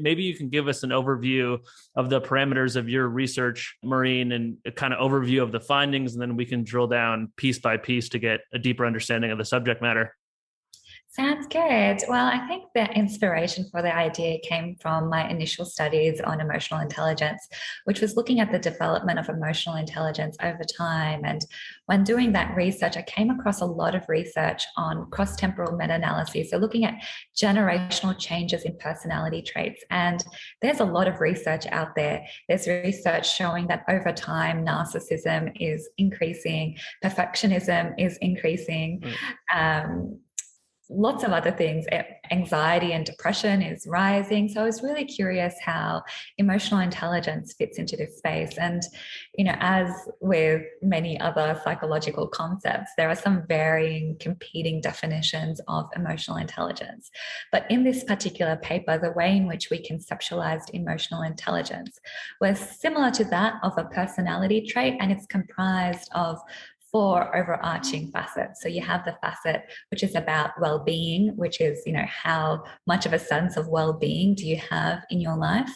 Maybe you can give us an overview of the parameters of your research, Mahreen, and a kind of overview of the findings, and then we can drill down piece by piece to get a deeper understanding of the subject matter. Sounds good. Well, I think the inspiration for the idea came from my initial studies on emotional intelligence, which was looking at the development of emotional intelligence over time. And when doing that research, I came across a lot of research on cross-temporal meta-analysis, so looking at generational changes in personality traits. And there's a lot of research out there. There's research showing that over time, narcissism is increasing, perfectionism is increasing. Lots of other things. Anxiety and depression is rising. So I was really curious how emotional intelligence fits into this space. And, as with many other psychological concepts, there are some varying competing definitions of emotional intelligence. But in this particular paper, the way in which we conceptualized emotional intelligence was similar to that of a personality trait, and it's comprised of 4 overarching facets. So you have the facet which is about well-being, which is, how much of a sense of well-being do you have in your life?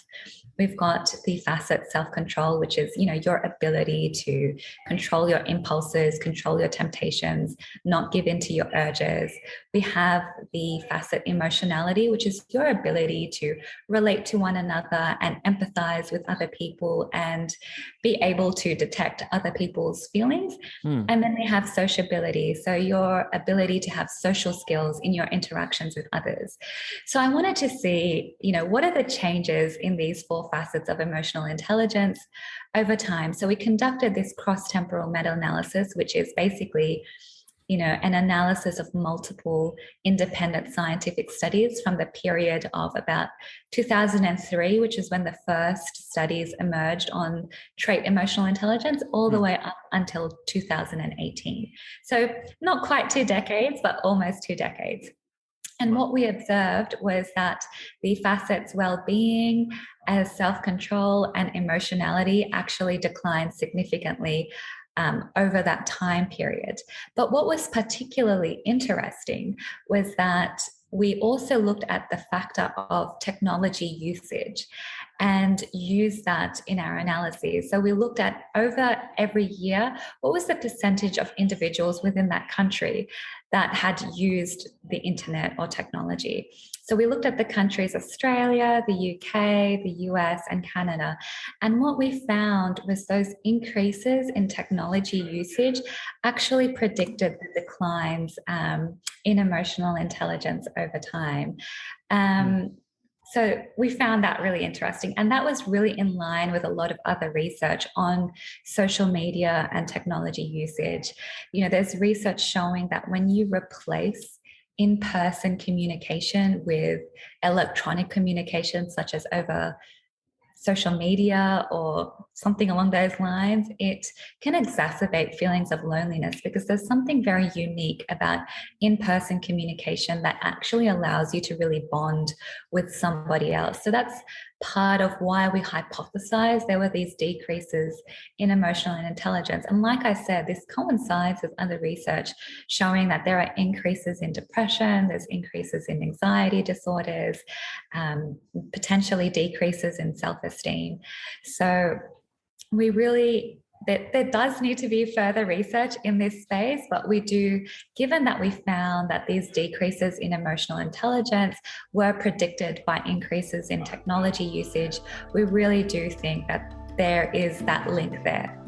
We've got the facet self-control, which is, your ability to control your impulses, control your temptations, not give in to your urges. We have the facet emotionality, which is your ability to relate to one another and empathize with other people and be able to detect other people's feelings. And then we have sociability, so your ability to have social skills in your interactions with others. So I wanted to see, what are the changes in these 4 facets of emotional intelligence over time. So we conducted this cross-temporal meta-analysis, which is basically, an analysis of multiple independent scientific studies from the period of about 2003, which is when the first studies emerged on trait emotional intelligence, all the way up until 2018. So not quite 2 decades, but almost 2 decades. And what we observed was that the facets well-being, as self-control, and emotionality actually declined significantly over that time period. But what was particularly interesting was that we also looked at the factor of technology usage and used that in our analyses. So we looked at over every year, what was the percentage of individuals within that country that had used the internet or technology. So we looked at the countries Australia, the UK, the US, and Canada. And what we found was those increases in technology usage actually predicted the declines in emotional intelligence over time. So we found that really interesting. And that was really in line with a lot of other research on social media and technology usage. There's research showing that when you replace in-person communication with electronic communication, such as over social media or something along those lines, it can exacerbate feelings of loneliness, because there's something very unique about in-person communication that actually allows you to really bond with somebody else. So that's part of why we hypothesized there were these decreases in emotional intelligence. And like I said, this coincides with other research showing that there are increases in depression, there's increases in anxiety disorders, potentially decreases in self-esteem. So we really, there does need to be further research in this space, but we do, given that we found that these decreases in emotional intelligence were predicted by increases in technology usage, we really do think that there is that link there.